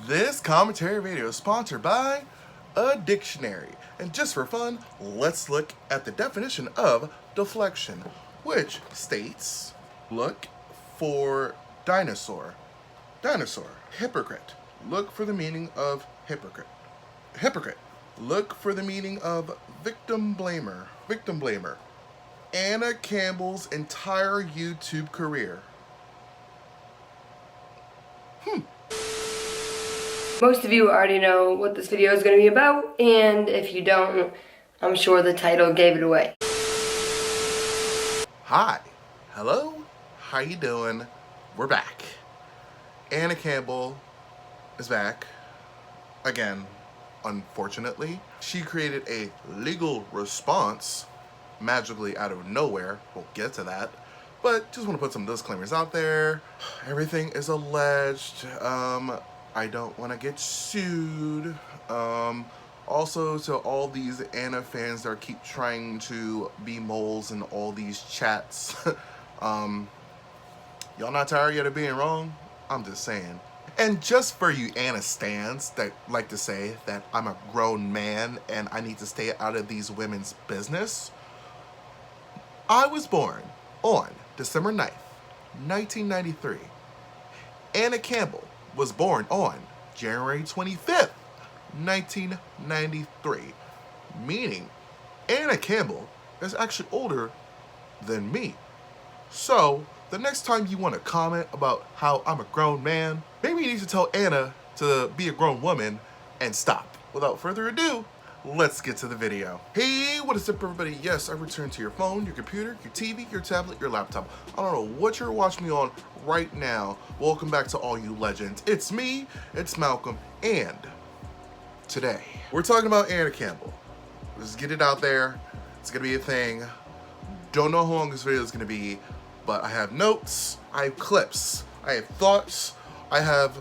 This commentary video is sponsored by a dictionary. And just for fun, let's look at the definition of deflection, which states, look for dinosaur. Dinosaur. Hypocrite. Look for the meaning of hypocrite. Hypocrite. Look for the meaning of victim blamer. Victim blamer. Anna Campbell's entire YouTube career. Most of you already know what this video is going to be about, and if you don't, I'm sure the title gave it away. Hi. Hello. How you doing? We're back. Anna Campbell is back. Again, unfortunately. She created a legal response magically out of nowhere. We'll get to that. But just want to put some disclaimers out there. Everything is alleged. I don't want to get sued. Also, to all these Anna fans that keep trying to be moles in all these chats, y'all not tired yet of being wrong? I'm just saying. And just for you Anna stans that like to say that I'm a grown man and I need to stay out of these women's business, I was born on December 9th, 1993. Anna Campbell was born on January 25th, 1993, meaning Anna Campbell is actually older than me. So the next time you want to comment about how I'm a grown man, maybe you need to tell Anna to be a grown woman and stop. Without further ado, let's get to the video. Hey, what is up everybody? Yes, I returned to your phone, your computer, your TV, your tablet, your laptop. I don't know what you're watching me on right now. Welcome back to all you legends. It's me, it's Malcolm, and today we're talking about Anna Campbell. Let's get it out there. It's gonna be a thing. Don't know how long this video is gonna be, but I have notes, I have clips, I have thoughts, I have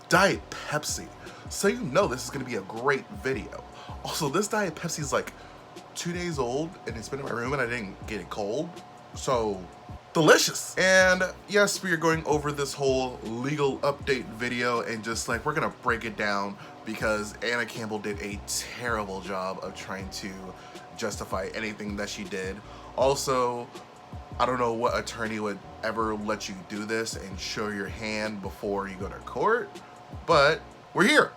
Diet Pepsi. So you know this is gonna be a great video. Also, this Diet Pepsi is like 2 days old and it's been in my room and I didn't get it cold. So, delicious. And yes, we are going over this whole legal update video and just like, we're gonna break it down because Anna Campbell did a terrible job of trying to justify anything that she did. Also, I don't know what attorney would ever let you do this and show your hand before you go to court, but we're here.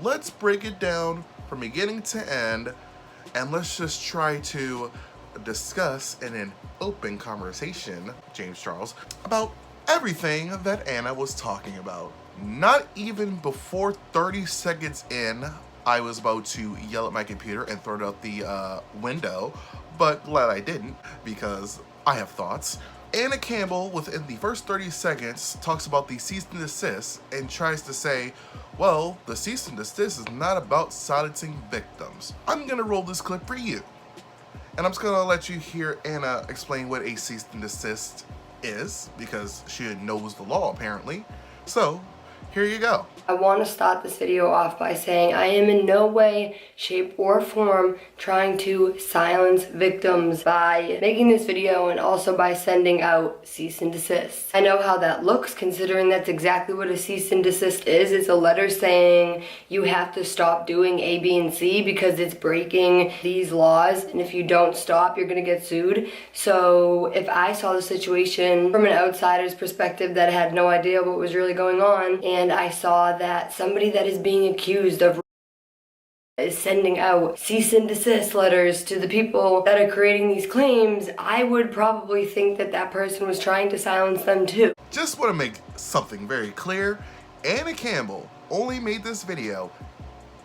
Let's break it down from beginning to end, and let's just try to discuss in an open conversation, James Charles, about everything that Anna was talking about. Not even before 30 seconds in, I was about to yell at my computer and throw it out the window, but glad I didn't because I have thoughts. Anna Campbell, within the first 30 seconds, talks about the cease and desist and tries to say, well, the cease and desist is not about silencing victims. I'm gonna roll this clip for you. And I'm just gonna let you hear Anna explain what a cease and desist is, because she knows the law apparently. So, here you go. I want to start this video off by saying I am in no way, shape, or form trying to silence victims by making this video and also by sending out cease and desist. I know how that looks considering that's exactly what a cease and desist is. It's a letter saying you have to stop doing A, B, and C because it's breaking these laws, and if you don't stop, you're gonna get sued. So if I saw the situation from an outsider's perspective that had no idea what was really going on, and I saw that somebody that is being accused of is sending out cease and desist letters to the people that are creating these claims, I would probably think that that person was trying to silence them too. Just want to make something very clear. Anna Campbell only made this video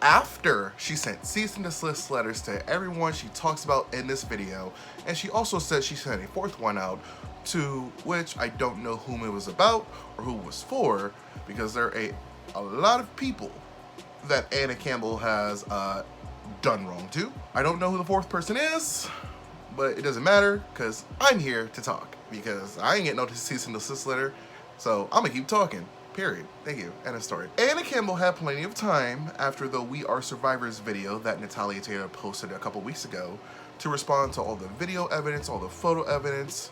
after she sent cease and desist letters to everyone she talks about in this video, and she also said she sent a fourth one out, to which I don't know whom it was about or who it was for, because there are a lot of people that Anna Campbell has done wrong to. I don't know who the fourth person is, but it doesn't matter because I'm here to talk, because I ain't getting no cease and desist letter, so I'm gonna keep talking. Period. Thank you. End of story. Anna Campbell had plenty of time after the We Are Survivors video that Natalia posted a couple weeks ago to respond to all the video evidence, all the photo evidence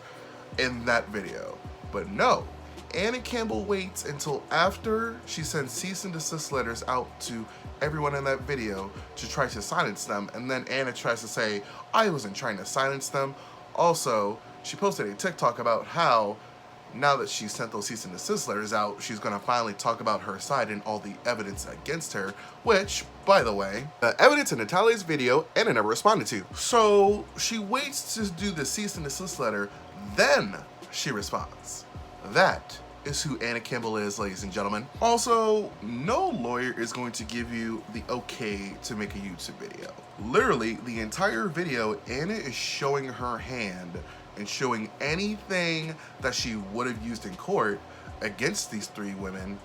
in that video. But no, Anna Campbell waits until after she sends cease and desist letters out to everyone in that video to try to silence them, and then Anna tries to say, I wasn't trying to silence them. Also, she posted a TikTok about how now that she sent those cease and desist letters out, she's gonna finally talk about her side and all the evidence against her, which, by the way, the evidence in Natalia's video, Anna never responded to. So she waits to do the cease and desist letter, then she responds. That is who Anna Campbell is, ladies and gentlemen. Also, no lawyer is going to give you the okay to make a YouTube video. Literally, the entire video, Anna is showing her hand and showing anything that she would have used in court against these three women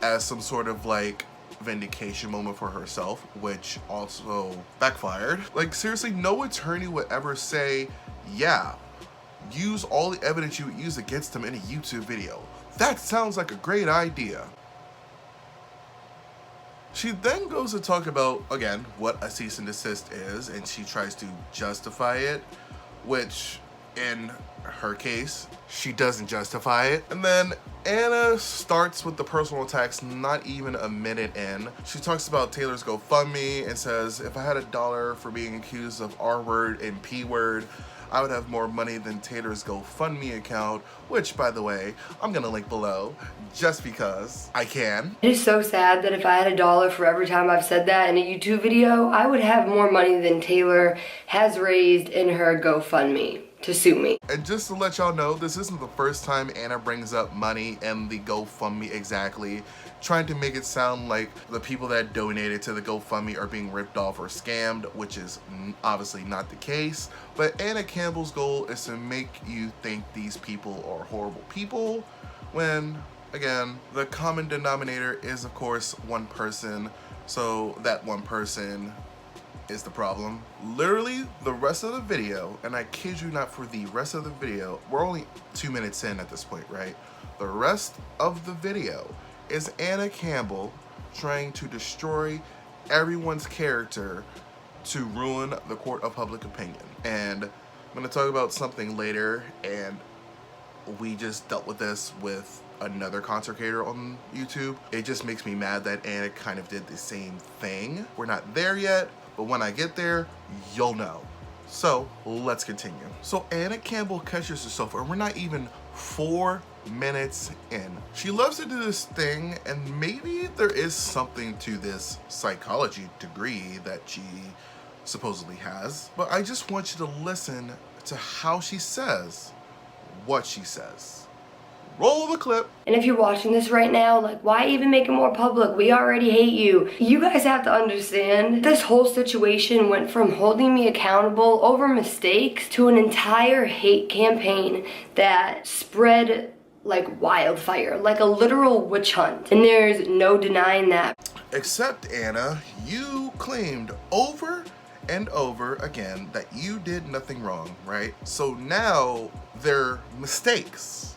as some sort of like vindication moment for herself, which also backfired. Like, seriously, no attorney would ever say, yeah, use all the evidence you would use against them in a YouTube video. That sounds like a great idea. She then goes to talk about, again, what a cease and desist is, and she tries to justify it, which in her case, she doesn't justify it. And then Anna starts with the personal attacks not even a minute in. She talks about Taylor's GoFundMe and says, if I had $1 for being accused of R-word and P-word, I would have more money than Taylor's GoFundMe account, which, by the way, I'm gonna link below just because I can. It is so sad that if I had $1 for every time I've said that in a YouTube video, I would have more money than Taylor has raised in her GoFundMe to sue me. And just to let y'all know, this isn't the first time Anna brings up money and the GoFundMe exactly, trying to make it sound like the people that donated to the GoFundMe are being ripped off or scammed, which is obviously not the case. But Anna Campbell's goal is to make you think these people are horrible people, when, again, the common denominator is, of course, one person, so that one person is the problem. Literally, the rest of the video, and I kid you not, for the rest of the video, we're only 2 minutes in at this point, right? The rest of the video is Anna Campbell trying to destroy everyone's character to ruin the court of public opinion. And I'm gonna talk about something later, and we just dealt with this with another content creator on YouTube. It just makes me mad that Anna kind of did the same thing. We're not there yet, but when I get there, you'll know. So let's continue. So Anna Campbell catches herself, and we're not even 4 minutes in. She loves to do this thing, and maybe there is something to this psychology degree that she supposedly has, but I just want you to listen to how she says what she says. Roll the clip. And if you're watching this right now, like, why even make it more public? We already hate you. You guys have to understand, this whole situation went from holding me accountable over mistakes to an entire hate campaign that spread like wildfire, like a literal witch hunt. And there's no denying that. Except, Anna, you claimed over and over again that you did nothing wrong, right? So now they're mistakes.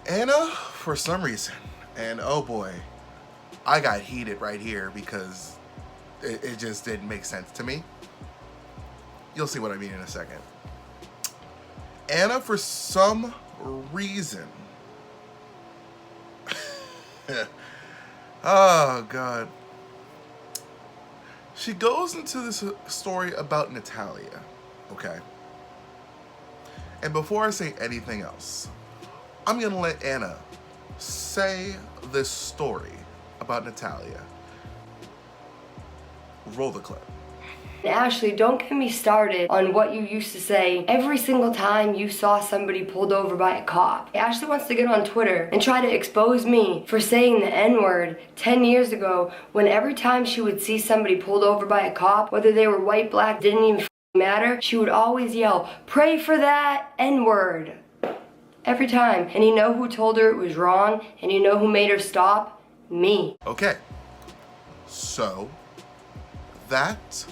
Anna, for some reason, and oh boy, I got heated right here because it just didn't make sense to me. You'll see what I mean in a second. Anna, for some reason, oh God, she goes into this story about Natalia, okay? And before I say anything else, I'm gonna let Anna say this story about Natalia. Roll the clip. Ashley, don't get me started on what you used to say every single time you saw somebody pulled over by a cop. Ashley wants to get on Twitter and try to expose me for saying the N-word 10 years ago, when every time she would see somebody pulled over by a cop, whether they were white, black, didn't even matter, she would always yell, "Pray for that N-word." Every time. And you know who told her it was wrong? And you know who made her stop? Me. Okay. So, that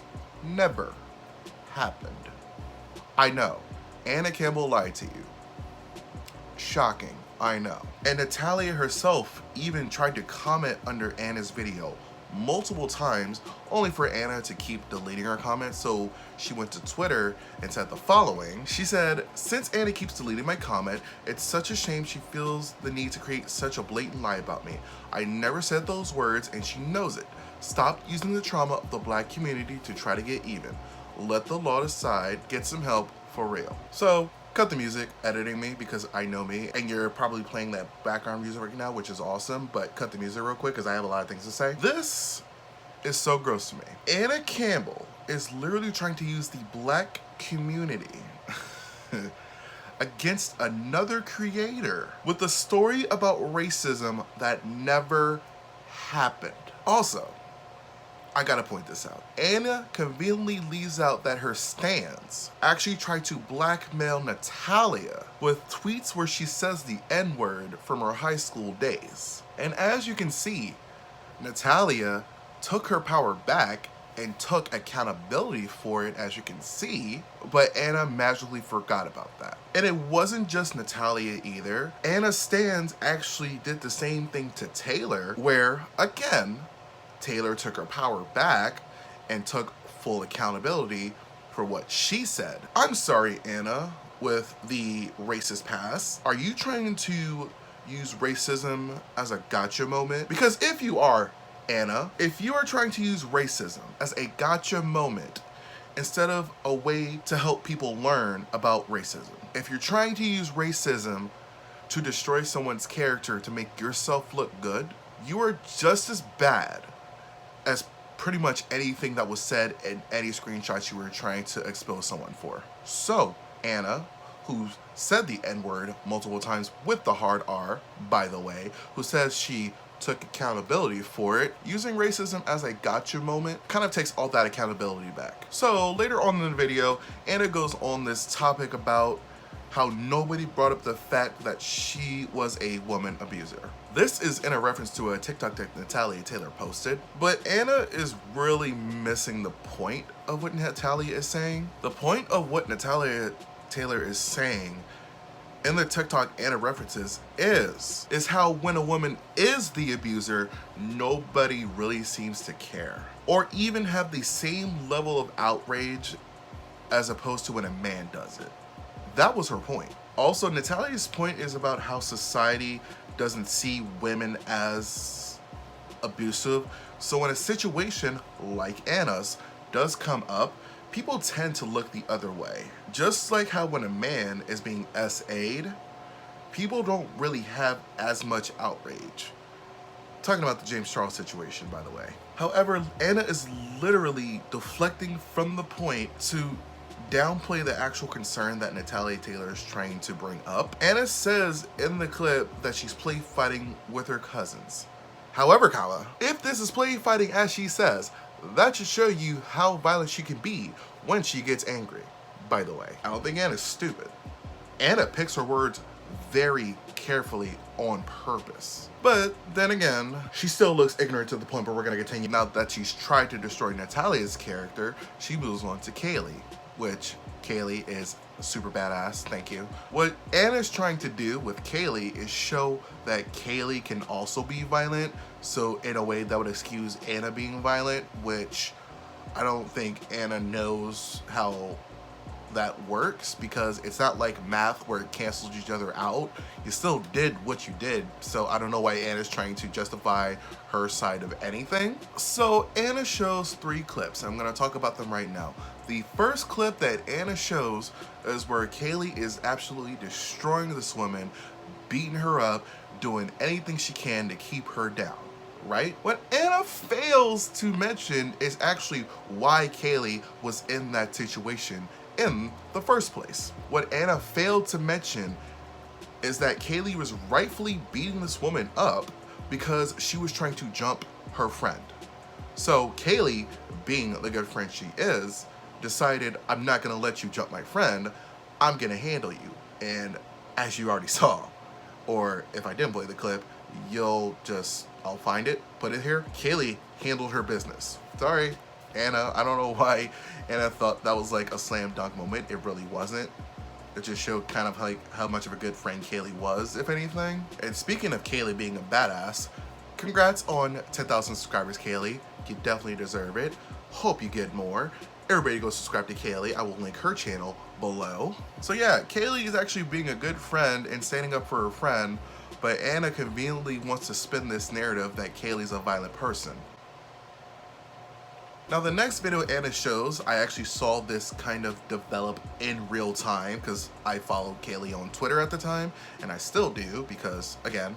never happened. I know. Anna Campbell lied to you. Shocking, I know. And Natalia herself even tried to comment under Anna's video multiple times, only for Anna to keep deleting her comments. So she went to Twitter and said the following. She said, "Since Anna keeps deleting my comment, it's such a shame she feels the need to create such a blatant lie about me. I never said those words and she knows it. Stop using the trauma of the black community to try to get even. Let the law decide, get some help for real." So cut the music, editing me, because I know me, and you're probably playing that background music right now, which is awesome, but cut the music real quick because I have a lot of things to say. This is so gross to me. Anna Campbell is literally trying to use the black community against another creator with a story about racism that never happened. Also, I gotta point this out. Anna conveniently leaves out that her stans actually tried to blackmail Natalia with tweets where she says the N-word from her high school days. And as you can see, Natalia took her power back and took accountability for it, as you can see, but Anna magically forgot about that. And it wasn't just Natalia either. Anna's stans actually did the same thing to Taylor, where, again, Taylor took her power back and took full accountability for what she said. I'm sorry, Anna, with the racist past. Are you trying to use racism as a gotcha moment? Because if you are, Anna, if you are trying to use racism as a gotcha moment instead of a way to help people learn about racism, if you're trying to use racism to destroy someone's character to make yourself look good, you are just as bad as pretty much anything that was said in any screenshots you were trying to expose someone for. So, Anna, who said the N-word multiple times with the hard R, by the way, who says she took accountability for it, using racism as a gotcha moment kind of takes all that accountability back. So later on in the video, Anna goes on this topic about how nobody brought up the fact that she was a woman abuser. This is in a reference to a TikTok that Natalia Taylor posted, but Anna is really missing the point of what Natalia is saying. The point of what Natalia Taylor is saying in the TikTok Anna references is how when a woman is the abuser, nobody really seems to care or even have the same level of outrage as opposed to when a man does it. That was her point. Also, Natalia's point is about how society doesn't see women as abusive. So when a situation like Anna's does come up, people tend to look the other way. Just like how when a man is being SA'd, people don't really have as much outrage. Talking about the James Charles situation, by the way. However, Anna is literally deflecting from the point to downplay the actual concern that Natalia Taylor is trying to bring up. Anna says in the clip that she's play fighting with her cousins. However, if this is play fighting as she says, that should show you how violent she can be when she gets angry. By the way, I don't think Anna's stupid. Anna picks her words very carefully on purpose. But then again, she still looks ignorant to the point where we're gonna continue. Now that she's tried to destroy Natalia's character, she moves on to Kaylee, which Kaylee is super badass, thank you. What Anna's trying to do with Kaylee is show that Kaylee can also be violent, so in a way that would excuse Anna being violent, which I don't think Anna knows how that works, because it's not like math where it cancels each other out. You still did what you did, so I don't know why Anna's trying to justify her side of anything. So Anna shows 3 clips. I'm gonna talk about them right now. The first clip that Anna shows is where Kaylee is absolutely destroying this woman, beating her up, doing anything she can to keep her down, right? What Anna fails to mention is actually why Kaylee was in that situation in the first place. What Anna failed to mention is that Kaylee was rightfully beating this woman up because she was trying to jump her friend. So Kaylee, being the good friend she is, decided, I'm not gonna let you jump my friend, I'm gonna handle you. And as you already saw, or if I didn't play the clip, I'll find it, put it here. Kaylee handled her business. Sorry, Anna, I don't know why Anna thought that was like a slam dunk moment. It really wasn't. It just showed kind of like how much of a good friend Kaylee was, if anything. And speaking of Kaylee being a badass, congrats on 10,000 subscribers, Kaylee. You definitely deserve it. Hope you get more. Everybody go subscribe to Kaylee. I will link her channel below. So yeah, Kaylee is actually being a good friend and standing up for her friend, but Anna conveniently wants to spin this narrative that Kaylee's a violent person. Now the next video Anna shows, I actually saw this kind of develop in real time because I followed Kaylee on Twitter at the time, and I still do because, again,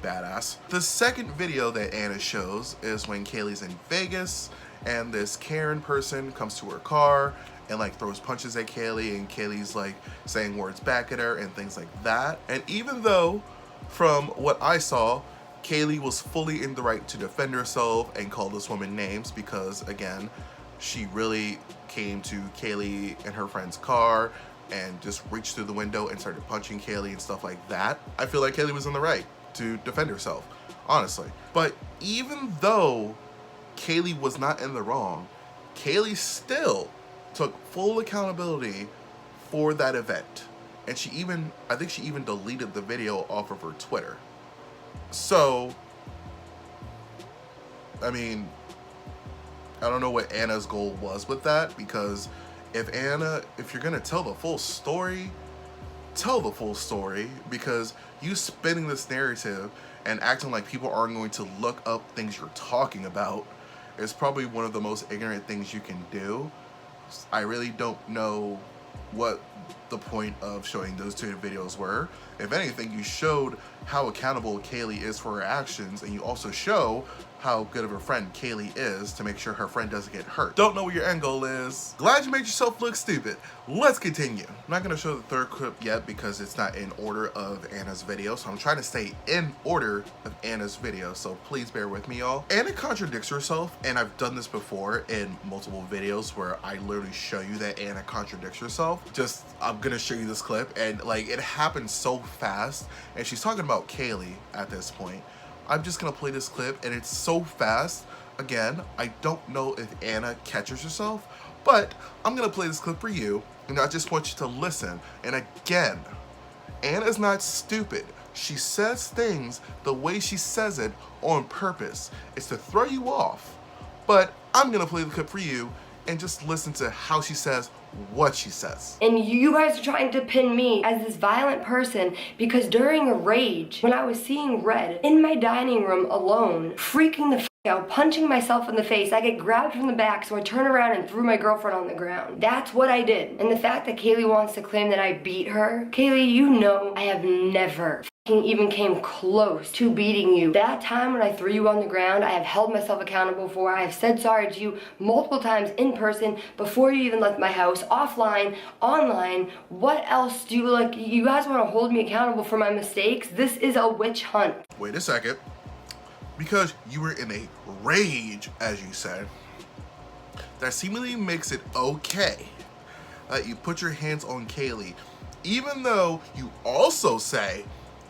badass. The second video that Anna shows is when Kaylee's in Vegas and this Karen person comes to her car and like throws punches at Kaylee, and Kaylee's like saying words back at her and things like that. And even though from what I saw, Kaylee was fully in the right to defend herself and call this woman names because, again, she really came to Kaylee and her friend's car and just reached through the window and started punching Kaylee and stuff like that. I feel like Kaylee was in the right to defend herself, honestly. But even though Kaylee was not in the wrong, Kaylee still took full accountability for that event. And I think she even deleted the video off of her Twitter. So, I mean, I don't know what Anna's goal was with that, because if you're gonna tell the full story, tell the full story, because you spinning this narrative and acting like people aren't going to look up things you're talking about is probably one of the most ignorant things you can do. I really don't know what the point of showing those two videos were. If anything, you showed how accountable Kaylee is for her actions, and you also show how good of a friend Kaylee is to make sure her friend doesn't get hurt. Don't know what your end goal is. Glad you made yourself look stupid. Let's continue. I'm not gonna show the third clip yet because it's not in order of Anna's video, so I'm trying to stay in order of Anna's video, so please bear with me, y'all. Anna contradicts herself, and I've done this before in multiple videos where I literally show you that Anna contradicts herself. I'm gonna show you this clip, and like, it happens so fast, and she's talking about Kaylee at this point. I'm just gonna play this clip, and it's so fast. Again, I don't know if Anna catches herself, but I'm gonna play this clip for you, and I just want you to listen. And again, Anna's not stupid. She says things the way she says it on purpose. It's to throw you off. But I'm gonna play the clip for you and just listen to how she says what she says. And you guys are trying to pin me as this violent person because during a rage, when I was seeing red in my dining room alone, freaking the f out, punching myself in the face, I get grabbed from the back, so I turn around and threw my girlfriend on the ground. That's what I did. And the fact that Kaylee wants to claim that I beat her, Kaylee, you know I have never even came close to beating you. That time when I threw you on the ground, I have held myself accountable for. I have said sorry to you multiple times in person before you even left my house, offline, online. What else do you guys want to hold me accountable for my mistakes? This is a witch hunt. Wait a second. Because you were in a rage, as you said, that seemingly makes it okay that you put your hands on Kaylee, even though you also say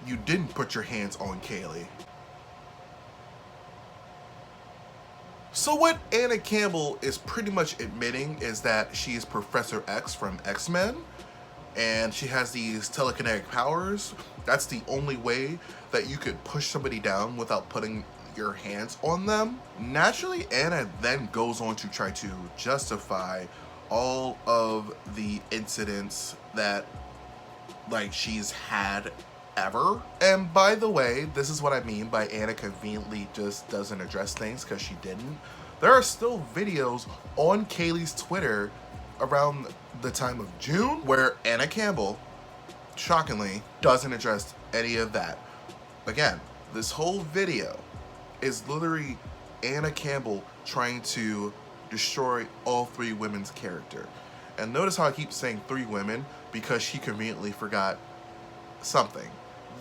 you didn't put your hands on Kaylee. So what Anna Campbell is pretty much admitting is that she is Professor X from X-Men, and she has these telekinetic powers. That's the only way that you could push somebody down without putting your hands on them. Naturally, Anna then goes on to try to justify all of the incidents that she's had ever. And by the way, this is what I mean by Anna conveniently just doesn't address things, because she didn't. There are still videos on Kaylee's Twitter around the time of June where Anna Campbell, shockingly, doesn't address any of that. Again, this whole video is literally Anna Campbell trying to destroy all three women's character. And notice how I keep saying three women, because she conveniently forgot something.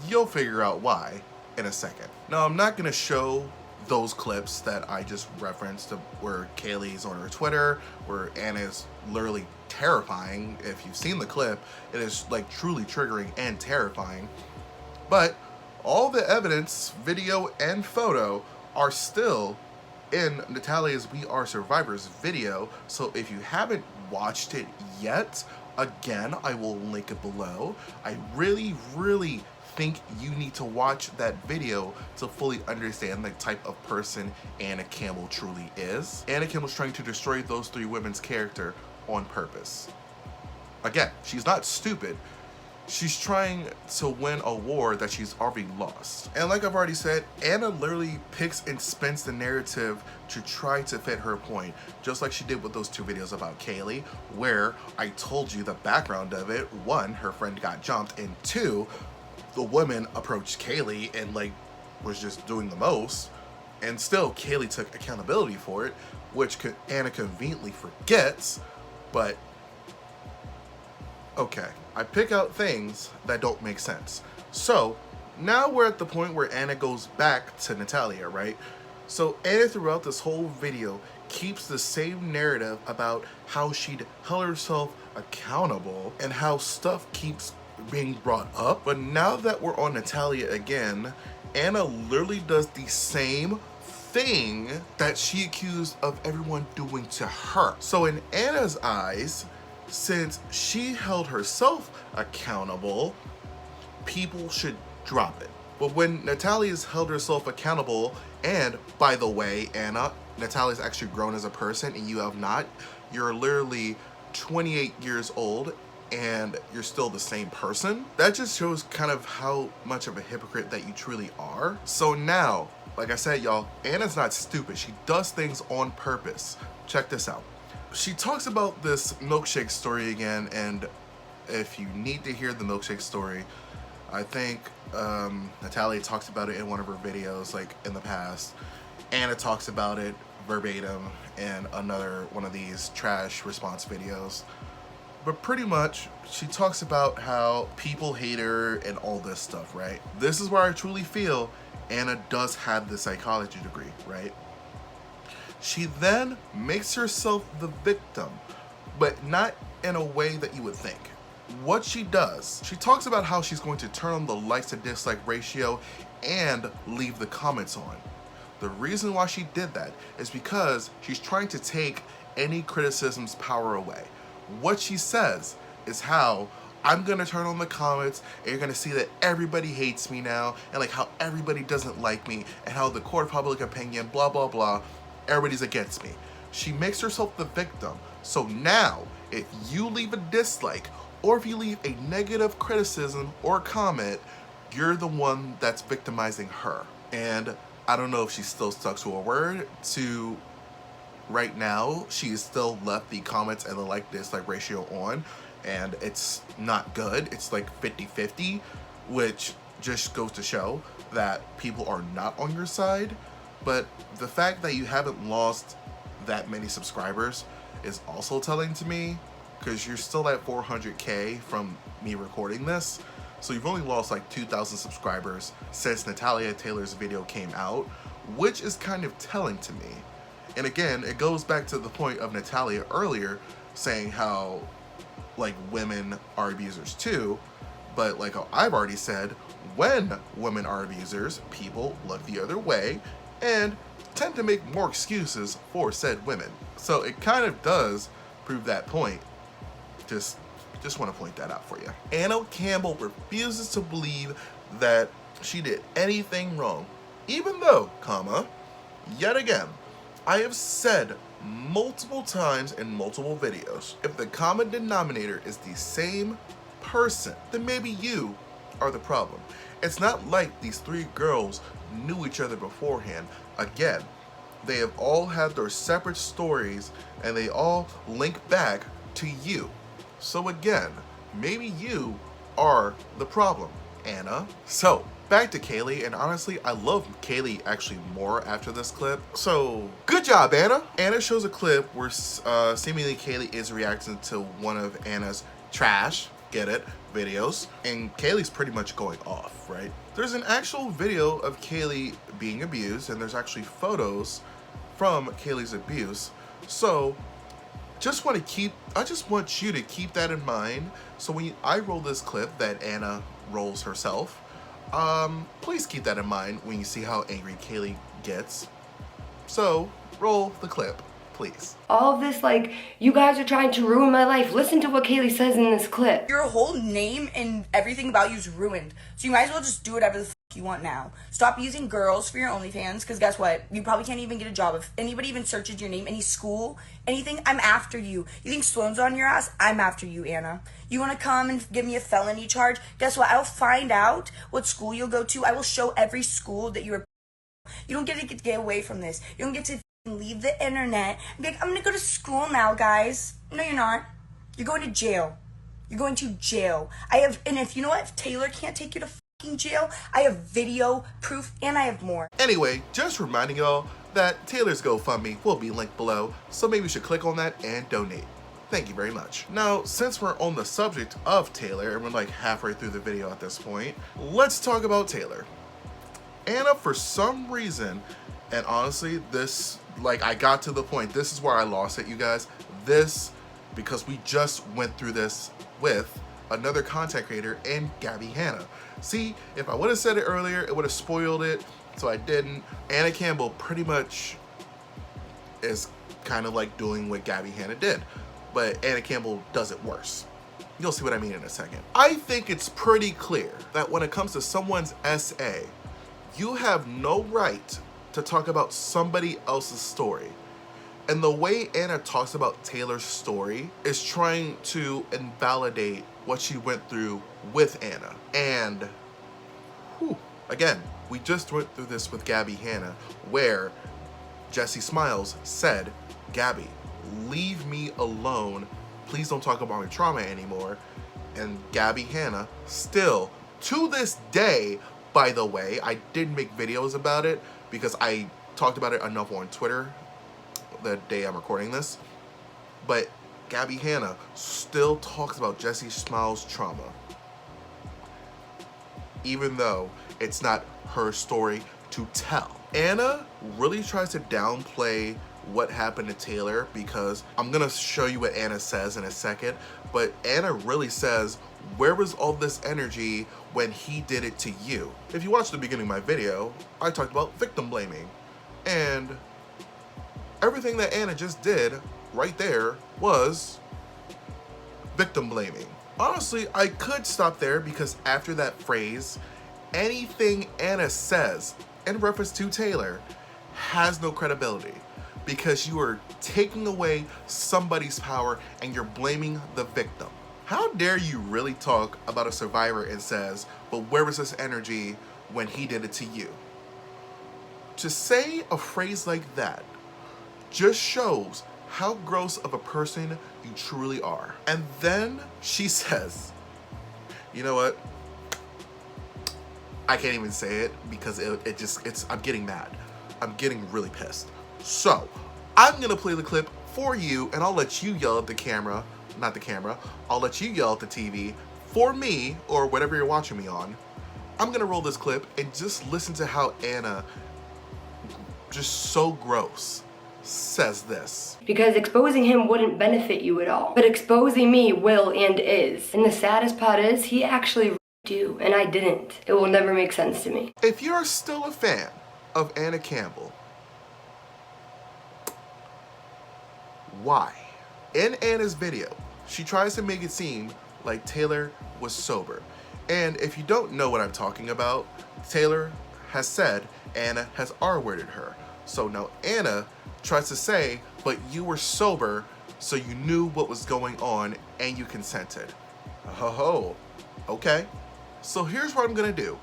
You'll figure out why in a second. Now, I'm not gonna show those clips that I just referenced where Kaylee's on her Twitter, where Anna is literally terrifying. If you've seen the clip, it is truly triggering and terrifying. But all the evidence, video and photo, are still in Natalia's We Are Survivors video. So if you haven't watched it yet, again, I will link it below. I really, really think you need to watch that video to fully understand the type of person Anna Campbell truly is. Anna Campbell's trying to destroy those 3 women's character on purpose. Again, she's not stupid. She's trying to win a war that she's already lost. And like I've already said, Anna literally picks and spins the narrative to try to fit her point, just like she did with those 2 videos about Kaylee, where I told you the background of it. 1, her friend got jumped, and 2, the woman approached Kaylee and like was just doing the most, and still Kaylee took accountability for it, which Anna conveniently forgets. But okay, I pick out things that don't make sense. So now we're at the point where Anna goes back to Natalia, right? So Anna throughout this whole video keeps the same narrative about how she'd held herself accountable and how stuff keeps being brought up. But now that we're on Natalia again, Anna literally does the same thing that she accused of everyone doing to her. So in Anna's eyes, since she held herself accountable, people should drop it. But when Natalia's held herself accountable, and by the way, Anna, Natalia's actually grown as a person and you have not. You're literally 28 years old and you're still the same person. That just shows kind of how much of a hypocrite that you truly are. So now, like I said, y'all, Anna's not stupid. She does things on purpose. Check this out. She talks about this milkshake story again, and if you need to hear the milkshake story, I think Natalia talks about it in one of her videos, like in the past. Anna talks about it verbatim in another one of these trash response videos. But pretty much, she talks about how people hate her and all this stuff, right? This is where I truly feel Anna does have the psychology degree, right? She then makes herself the victim, but not in a way that you would think. What she does, she talks about how she's going to turn on the likes to dislike ratio and leave the comments on. The reason why she did that is because she's trying to take any criticism's power away. What she says is how I'm gonna turn on the comments and you're gonna see that everybody hates me now, and like how everybody doesn't like me, and how the court of public opinion, blah, blah, blah, everybody's against me. She makes herself the victim. So now, if you leave a dislike, or if you leave a negative criticism or comment, you're the one that's victimizing her. And I don't know if she's still stuck to her word. To right now, she's still left the comments and the like dislike ratio on, and it's not good. It's like 50-50, which just goes to show that people are not on your side. But the fact that you haven't lost that many subscribers is also telling to me, because you're still at 400K from me recording this. So you've only lost like 2,000 subscribers since Natalia Taylor's video came out, which is kind of telling to me. And again, it goes back to the point of Natalia earlier saying how like women are abusers too. But like I've already said, when women are abusers, people look the other way and tend to make more excuses for said women. So it kind of does prove that point. Just want to point that out for you. Anna Campbell refuses to believe that she did anything wrong, even though, yet again, I have said multiple times in multiple videos, if the common denominator is the same person, then maybe you are the problem. It's not like these 3 girls knew each other beforehand. Again, they have all had their separate stories and they all link back to you. So again, maybe you are the problem, Anna. So back to Kaylee, and honestly, I love Kaylee actually more after this clip. So good job, Anna. Anna shows a clip where seemingly Kaylee is reacting to one of Anna's trash, get it, videos, and Kaylee's pretty much going off, right? There's an actual video of Kaylee being abused, and there's actually photos from Kaylee's abuse. So I just want you to keep that in mind. So when I roll this clip that Anna rolls herself, please keep that in mind when you see how angry Kaylee gets. So roll the clip. Please. All of this, like, you guys are trying to ruin my life. Listen to what Kaylee says in this clip. Your whole name and everything about you is ruined. So you might as well just do whatever the f you want now. Stop using girls for your OnlyFans, because guess what? You probably can't even get a job. If anybody even searches your name, any school, anything, I'm after you. You think Sloan's on your ass? I'm after you, Anna. You want to come and give me a felony charge? Guess what? I'll find out what school you'll go to. I will show every school that you were. You don't get to get away from this. You don't get to leave the internet and be like, I'm gonna go to school now, guys. No, you're not. You're going to jail. You're going to jail. And if you know what, if Taylor can't take you to fucking jail, I have video proof and I have more. Anyway, just reminding y'all that Taylor's GoFundMe will be linked below, so maybe you should click on that and donate. Thank you very much. Now, since we're on the subject of Taylor, and we're like halfway through the video at this point, let's talk about Taylor. Anna, for some reason, and honestly, this, like, I got to the point, this is where I lost it, you guys. This, because we just went through this with another content creator and Gabby Hanna. See, if I would have said it earlier, it would have spoiled it, so I didn't. Anna Campbell pretty much is kind of like doing what Gabby Hanna did, but Anna Campbell does it worse. You'll see what I mean in a second. I think it's pretty clear that when it comes to someone's SA, you have no right to talk about somebody else's story. And the way Anna talks about Taylor's story is trying to invalidate what she went through with Anna. And, again, we just went through this with Gabby Hanna, where Jessie Smiles said, Gabby, leave me alone. Please don't talk about my trauma anymore. And Gabby Hanna still, to this day, by the way, I did make videos about it because I talked about it enough on Twitter the day I'm recording this, but Gabby Hanna still talks about Jessie Smiles' trauma, even though it's not her story to tell. Anna really tries to downplay what happened to Taylor, because I'm gonna show you what Anna says in a second, but Anna really says, where was all this energy when he did it to you? If you watched the beginning of my video, I talked about victim blaming, and everything that Anna just did right there was victim blaming. Honestly, I could stop there, because after that phrase, anything Anna says in reference to Taylor has no credibility, because you are taking away somebody's power and you're blaming the victim. How dare you really talk about a survivor and says, but where was this energy when he did it to you? To say a phrase like that just shows how gross of a person you truly are. And then she says, you know what? I can't even say it because I'm getting mad. I'm getting really pissed. So I'm gonna play the clip for you, and I'll let you yell at the camera, not the camera, I'll let you yell at the TV for me, or whatever you're watching me on. I'm gonna roll this clip and just listen to how Anna, just so gross, says this. Because exposing him wouldn't benefit you at all, but exposing me will and is. And the saddest part is, he actually do, and I didn't. It will never make sense to me. If you're still a fan of Anna Campbell, why? In Anna's video, she tries to make it seem like Taylor was sober. And if you don't know what I'm talking about, Taylor has said Anna has R-worded her. So now Anna tries to say, but you were sober, so you knew what was going on and you consented. Oh, okay. So here's what I'm gonna do.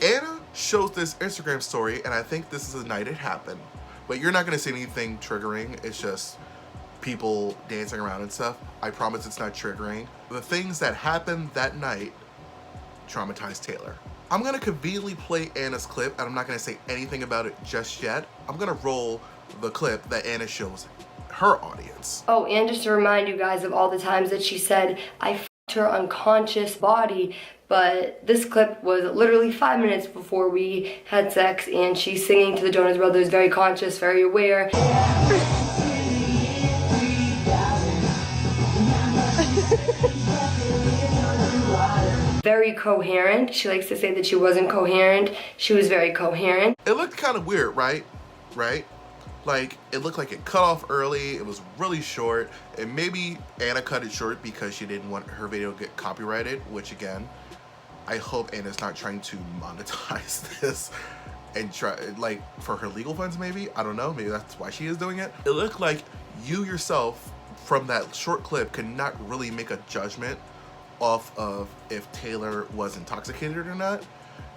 Anna shows this Instagram story, and I think this is the night it happened, but you're not gonna see anything triggering. It's just people dancing around and stuff. I promise it's not triggering. The things that happened that night traumatized Taylor. I'm gonna conveniently play Anna's clip, and I'm not gonna say anything about it just yet. I'm gonna roll the clip that Anna shows her audience. Oh, and just to remind you guys of all the times that she said, I f***ed her unconscious body, but this clip was literally 5 minutes before we had sex, and she's singing to the Jonas Brothers, very conscious, very aware. Very coherent. She likes to say that she wasn't coherent. She was very coherent. It looked kind of weird, right? Like, it looked like it cut off early, it was really short, and maybe Anna cut it short because she didn't want her video to get copyrighted, which again, I hope Anna's not trying to monetize this and try, like, for her legal funds maybe? I don't know, maybe that's why she is doing it. It looked like you yourself, from that short clip, could not really make a judgment off of if Taylor was intoxicated or not.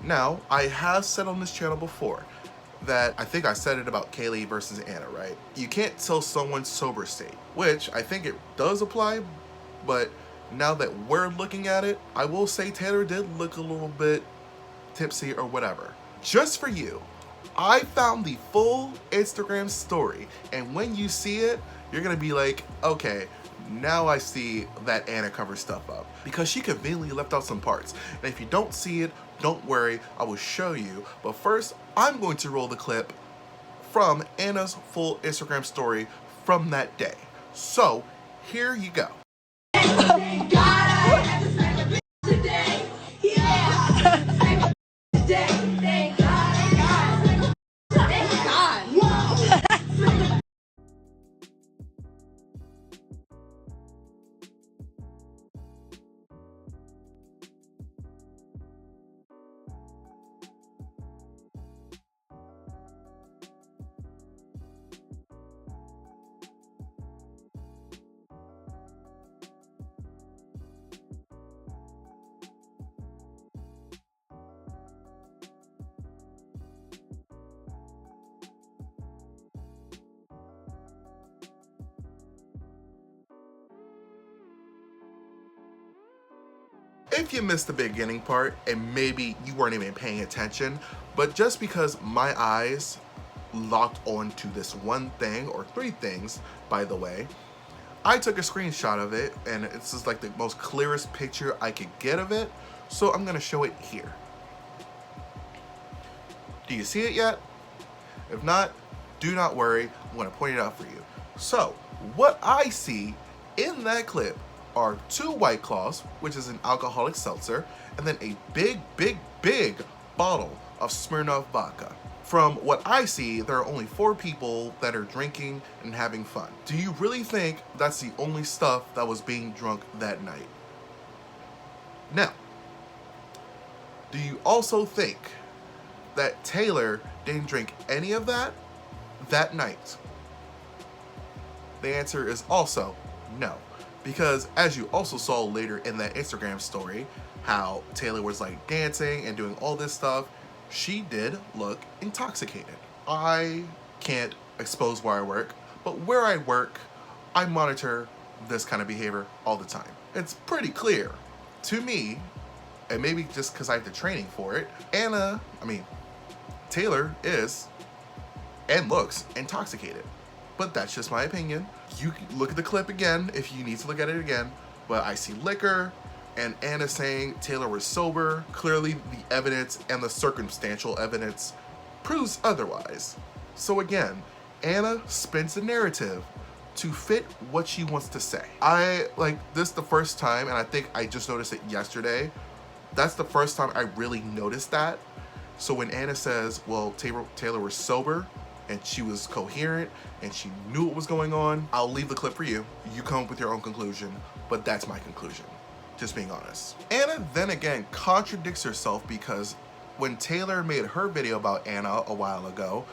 Now, I have said on this channel before that I think I said it about Kaylee versus Anna, right? You can't tell someone's sober state, which I think it does apply, but now that we're looking at it, I will say Taylor did look a little bit tipsy or whatever. Just for you, I found the full Instagram story, and when you see it, you're gonna be like, okay, now I see that Anna covers stuff up, because she conveniently left out some parts. And if you don't see it, don't worry, I will show you. But first, I'm going to roll the clip from Anna's full Instagram story from that day. So, here you go. Thank God I had to smack a bitch today. Yeah. Smack a bitch today. Thank God. Thank God. Whoa. If you missed the beginning part, and maybe you weren't even paying attention, but just because my eyes locked onto this one thing, or three things, by the way, I took a screenshot of it, and it's just like the most clearest picture I could get of it, so I'm gonna show it here. Do you see it yet? If not, do not worry, I'm gonna point it out for you. So, what I see in that clip are 2 White Claws, which is an alcoholic seltzer, and then a big bottle of Smirnoff vodka. From what I see, there are only 4 people that are drinking and having fun. Do you really think that's the only stuff that was being drunk that night? Now, do you also think that Taylor didn't drink any of that night? The answer is also no. Because as you also saw later in that Instagram story, how Taylor was like dancing and doing all this stuff, she did look intoxicated. I can't expose where I work, but where I work, I monitor this kind of behavior all the time. It's pretty clear to me, and maybe just because I have the training for it, Taylor is and looks intoxicated. But that's just my opinion. You can look at the clip again if you need to look at it again, but I see liquor, and Anna saying Taylor was sober. Clearly the evidence and the circumstantial evidence proves otherwise. So again, Anna spins the narrative to fit what she wants to say. This the first time, and I think I just noticed it yesterday, that's the first time I really noticed that. So when Anna says, well, Taylor was sober, and she was coherent, and she knew what was going on, I'll leave the clip for you. You come up with your own conclusion, but that's my conclusion, just being honest. Anna then again contradicts herself, because when Taylor made her video about Anna a while ago,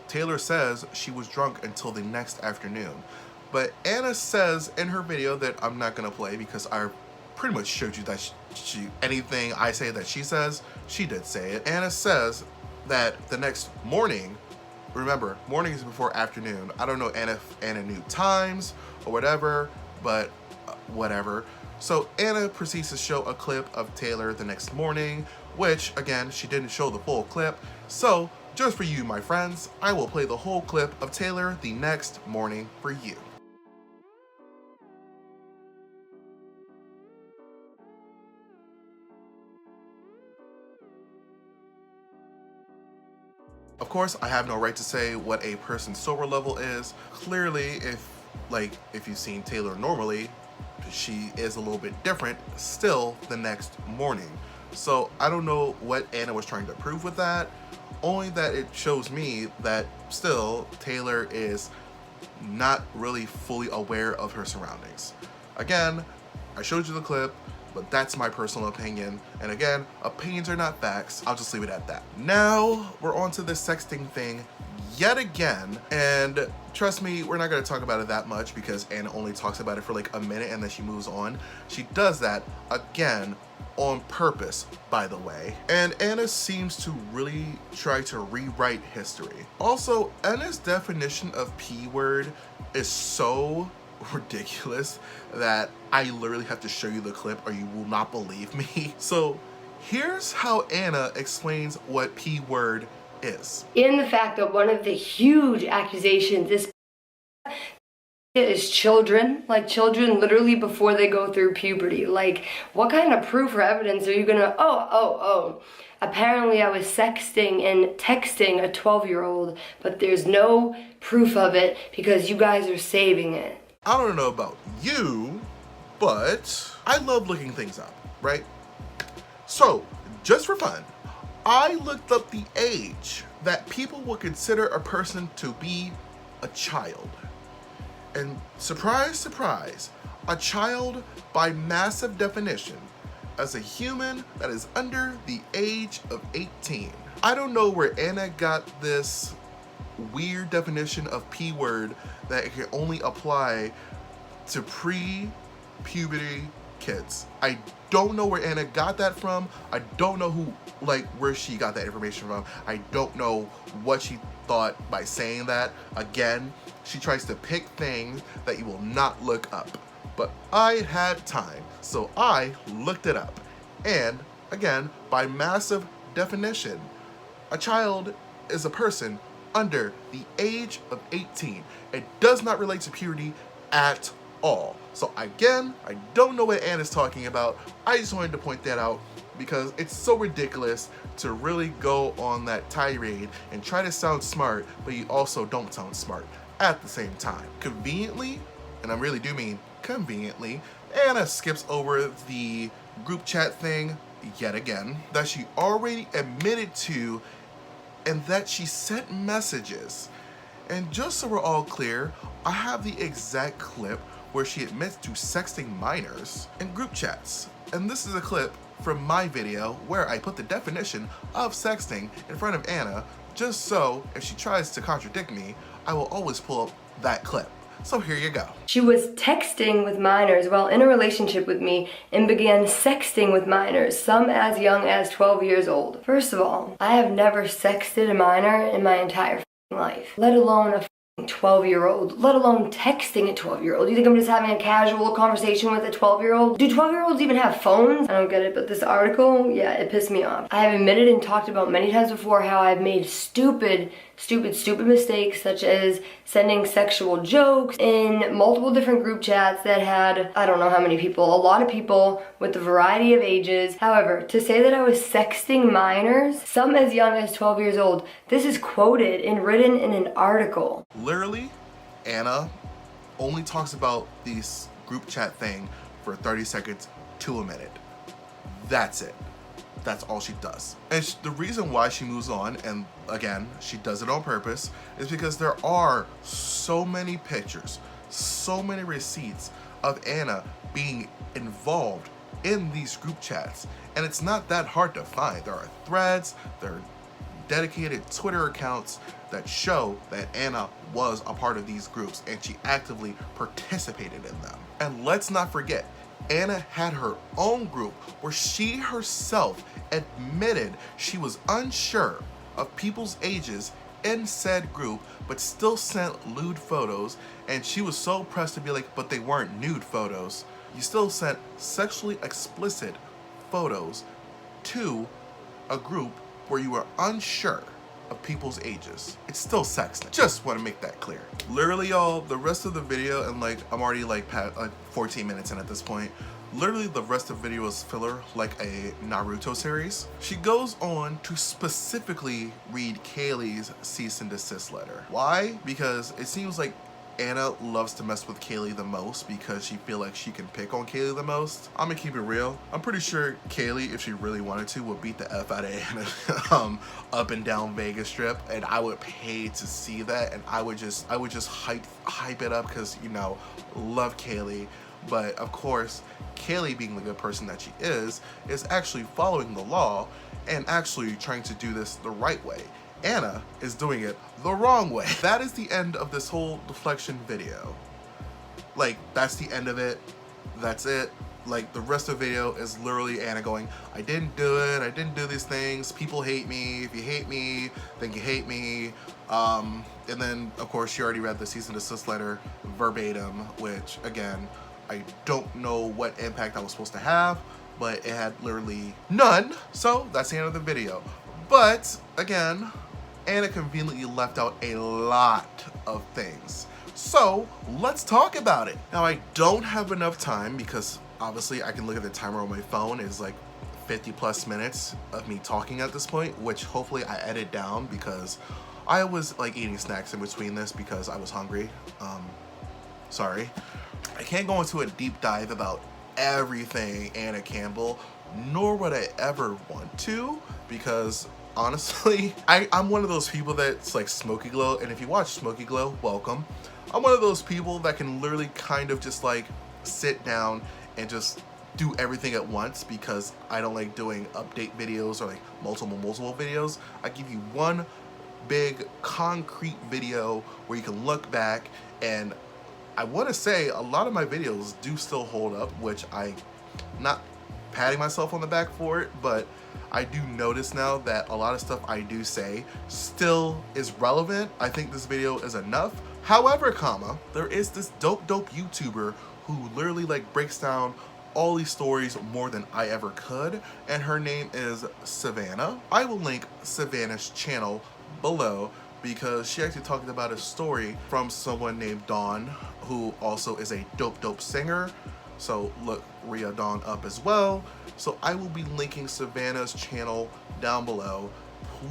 Taylor says she was drunk until the next afternoon. But Anna says in her video that I'm not gonna play because I pretty much showed you that anything I say that she says, she did say it. Anna says that the next morning, remember, morning is before afternoon. I don't know if Anna knew times or whatever, but whatever. So Anna proceeds to show a clip of Taylor the next morning, which again, she didn't show the full clip. So just for you, my friends, I will play the whole clip of Taylor the next morning for you. Of course, I have no right to say what a person's sober level is. Clearly, if you've seen Taylor normally, she is a little bit different still the next morning. So I don't know what Anna was trying to prove with that, only that it shows me that still Taylor is not really fully aware of her surroundings. Again, I showed you the clip, but that's my personal opinion. And again, opinions are not facts. I'll just leave it at that. Now we're on to the sexting thing yet again. And trust me, we're not gonna talk about it that much because Anna only talks about it for like a minute and then she moves on. She does that again on purpose, by the way. And Anna seems to really try to rewrite history. Also, Anna's definition of P word is so ridiculous that I literally have to show you the clip or you will not believe me. So here's how Anna explains what P word is. In the fact that one of the huge accusations is children, like children literally before they go through puberty. Like, what kind of proof or evidence are you gonna, apparently I was sexting and texting a 12-year-old, but there's no proof of it because you guys are saving it. I don't know about you, but I love looking things up, right? So, just for fun, I looked up the age that people would consider a person to be a child. And surprise, surprise, a child by massive definition as a human that is under the age of 18. I don't know where Anna got this weird definition of P word that it can only apply to pre-puberty kids. I don't know where Anna got that from. I don't know where she got that information from. I don't know what she thought by saying that. Again, she tries to pick things that you will not look up. But I had time, so I looked it up. And again, by massive definition, a child is a person under the age of 18. It does not relate to puberty at all. So again, I don't know what Anna's talking about. I just wanted to point that out because it's so ridiculous to really go on that tirade and try to sound smart, but you also don't sound smart at the same time. Conveniently, and I really do mean conveniently, Anna skips over the group chat thing yet again that she already admitted to and that she sent messages. And just so we're all clear, I have the exact clip where she admits to sexting minors in group chats. And this is a clip from my video where I put the definition of sexting in front of Anna, just so if she tries to contradict me, I will always pull up that clip. So here you go. She was texting with minors while in a relationship with me and began sexting with minors, some as young as 12 years old. First of all, I have never sexted a minor in my entire life, let alone a 12-year-old, let alone texting a 12-year-old. You think I'm just having a casual conversation with a 12-year-old? Do 12-year-olds even have phones? I don't get it, but this article, yeah, it pissed me off. I have admitted and talked about many times before how I've made stupid mistakes, such as sending sexual jokes in multiple different group chats that had, I don't know how many people, a lot of people with a variety of ages. However, to say that I was sexting minors, some as young as 12 years old, this is quoted and written in an article. Literally, Anna only talks about this group chat thing for 30 seconds to a minute. That's it. That's all she does. And the reason why she moves on, and again, she does it on purpose, is because there are so many pictures, so many receipts of Anna being involved in these group chats. And it's not that hard to find. There are threads, there are dedicated Twitter accounts that show that Anna was a part of these groups and she actively participated in them. And let's not forget, Anna had her own group where she herself admitted she was unsure of people's ages in said group, but still sent lewd photos, and she was so pressed to be like, but they weren't nude photos. You still sent sexually explicit photos to a group where you were unsure of people's ages. It's still sexting. Just want to make that clear. Literally, y'all, the rest of the video, and like I'm already like 14 minutes in at this point, literally the rest of the video is filler, like a Naruto series. She goes on to specifically read Kaylee's cease and desist letter. Why? Because it seems like Anna loves to mess with Kaylee the most because she feel like she can pick on Kaylee the most. I'm gonna keep it real. I'm pretty sure Kaylee, if she really wanted to, would beat the F out of Anna up and down Vegas Strip, and I would pay to see that, and I would just hype it up because, you know, love Kaylee. But of course, Kaylee, being the good person that she is actually following the law and actually trying to do this the right way. Anna is doing it the wrong way. That is the end of this whole deflection video. Like, that's the end of it. That's it. Like, the rest of the video is literally Anna going, I didn't do it. I didn't do these things. People hate me. If you hate me, then you hate me. And then, of course, she already read the cease and desist letter verbatim, which, again, I don't know what impact that was supposed to have, but it had literally none. So that's the end of the video. But, again, Anna conveniently left out a lot of things. So let's talk about it. Now, I don't have enough time because obviously I can look at the timer on my phone. It's like 50 plus minutes of me talking at this point, which hopefully I edit down because I was like eating snacks in between this because I was hungry. Sorry. I can't go into a deep dive about everything Anna Campbell, nor would I ever want to, because honestly, I'm one of those people that's like Smoky Glow, and if you watch Smoky Glow, welcome. I'm one of those people that can literally kind of just like sit down and just do everything at once because I don't like doing update videos or like multiple videos. I give you one big concrete video where you can look back, and I want to say a lot of my videos do still hold up, which I'm not patting myself on the back for it, but I do notice now that a lot of stuff I do say still is relevant. I think this video is enough. However, there is this dope YouTuber who literally like breaks down all these stories more than I ever could, and her name is Savannah. I will link Savannah's channel below because she actually talked about a story from someone named Dawn, who also is a dope singer. So look Rhea Dawn up as well. So I will be linking Savannah's channel down below.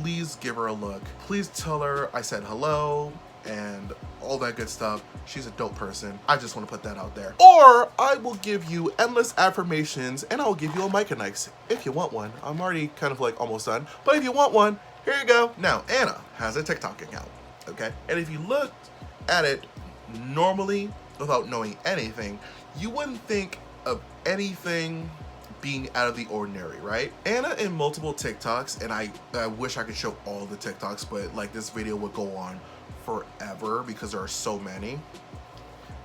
Please give her a look. Please tell her I said hello and all that good stuff. She's a dope person. I just want to put that out there. Or I will give you endless affirmations and I'll give you a mic and Nikes if you want one. I'm already kind of like almost done, but if you want one, here you go. Now, Anna has a TikTok account, okay? And if you looked at it normally without knowing anything, you wouldn't think of anything being out of the ordinary, right? Anna in multiple TikToks, and I wish I could show all the TikToks, but like this video would go on forever because there are so many.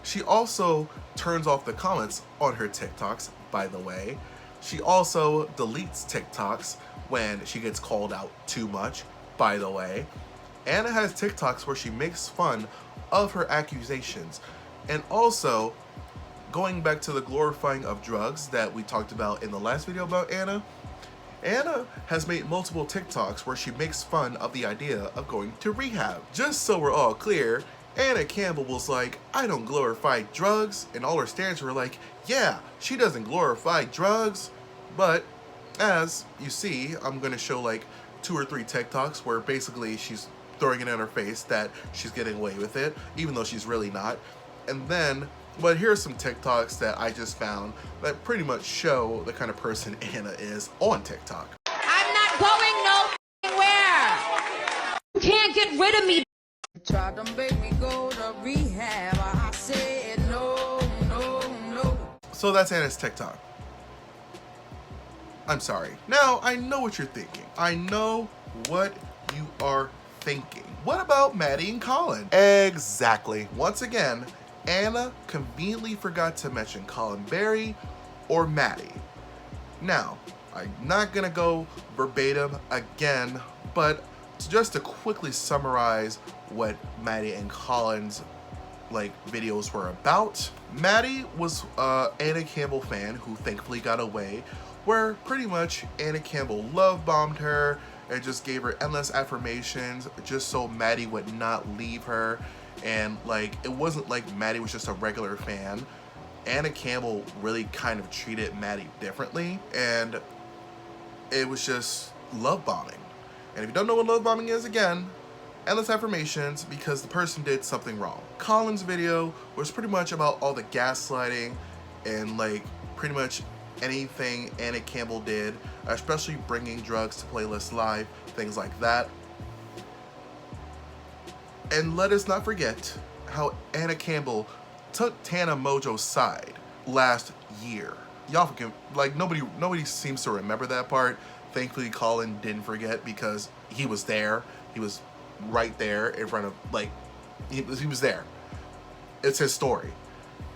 She also turns off the comments on her TikToks, by the way. She also deletes TikToks when she gets called out too much, by the way. Anna has TikToks where she makes fun of her accusations. And also, going back to the glorifying of drugs that we talked about in the last video about Anna, Anna has made multiple TikToks where she makes fun of the idea of going to rehab. Just so we're all clear, Anna Campbell was like, I don't glorify drugs, and all her stands were like, yeah, she doesn't glorify drugs. But as you see, I'm gonna show like 2 or 3 TikToks where basically she's throwing it in her face that she's getting away with it, even though she's really not. And then, but here's some TikToks that I just found that pretty much show the kind of person Anna is on TikTok. I'm not going nowhere. You can't get rid of me. Tried to make me go to rehab. I said no. So that's Anna's TikTok. I'm sorry. Now, I know what you're thinking. I know what you are thinking. What about Maddy and Kahlen? Exactly. Once again, Anna conveniently forgot to mention Kahlen Berry or Maddy. Now, I'm not gonna go verbatim again, but just to quickly summarize what Maddy and Kahlen's videos were about. Maddy was Anna Campbell fan who thankfully got away, where pretty much Anna Campbell love bombed her and just gave her endless affirmations just so Maddy would not leave her. And like, it wasn't like Maddy was just a regular fan. Anna Campbell really kind of treated Maddy differently, and it was just love bombing. And if you don't know what love bombing is, again, endless affirmations because the person did something wrong. Kahlen's video was pretty much about all the gaslighting and like pretty much anything Anna Campbell did, especially bringing drugs to Playlist Live, things like that. And let us not forget how Anna Campbell took Tana Mojo's side last year. Y'all forget, like nobody seems to remember that part. Thankfully, Kahlen didn't forget because he was there. He was right there in front of, like, he was there. It's his story.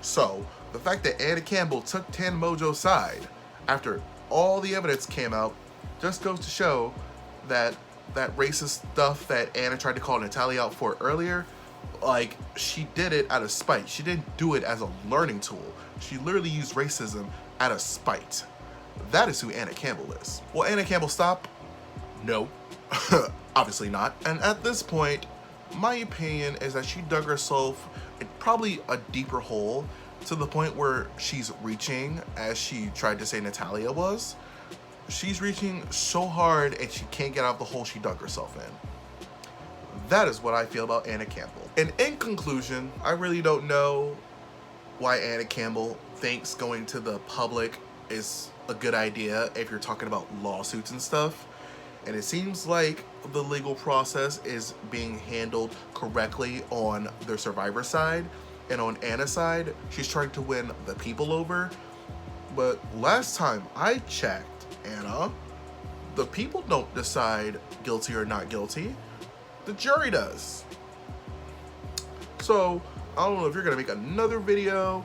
So the fact that Anna Campbell took Tana Mojo's side after all the evidence came out just goes to show that that racist stuff that Anna tried to call Natalia out for earlier, like, she did it out of spite. She didn't do it as a learning tool. She literally used racism out of spite. That is who Anna Campbell is. Will Anna Campbell stop? No. Obviously not. And at this point, my opinion is that she dug herself in probably a deeper hole, to the point where she's reaching, as she tried to say Natalia was. She's reaching so hard and she can't get out of the hole she dug herself in. That is what I feel about Anna Campbell. And in conclusion, I really don't know why Anna Campbell thinks going to the public is a good idea if you're talking about lawsuits and stuff. And it seems like the legal process is being handled correctly on their survivor side, and on Anna's side, she's trying to win the people over. But last time I checked, Anna, the people don't decide guilty or not guilty. The jury does. So I don't know if you're gonna make another video.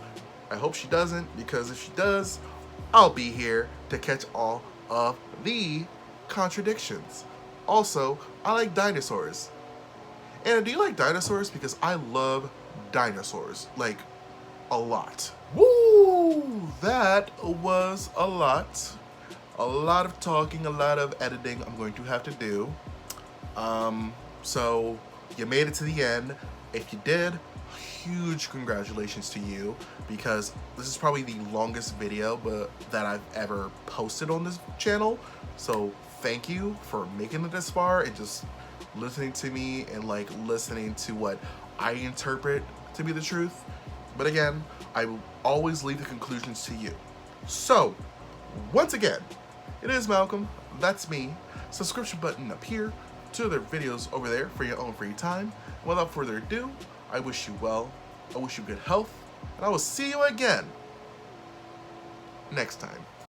I hope she doesn't, because if she does, I'll be here to catch all of the contradictions. Also, I like dinosaurs. Anna, do you like dinosaurs? Because I love dinosaurs, like, a lot. Woo! That was a lot. A lot of talking, a lot of editing I'm going to have to do. So you made it to the end. If you did, huge congratulations to you, because this is probably the longest video that I've ever posted on this channel. So thank you for making it this far and just listening to me and like listening to what I interpret to be the truth. But again, I will always leave the conclusions to you. So once again, it is Malcolm, that's me. Subscription button up here, 2 other videos over there for your own free time. Without further ado, I wish you well, I wish you good health, and I will see you again next time.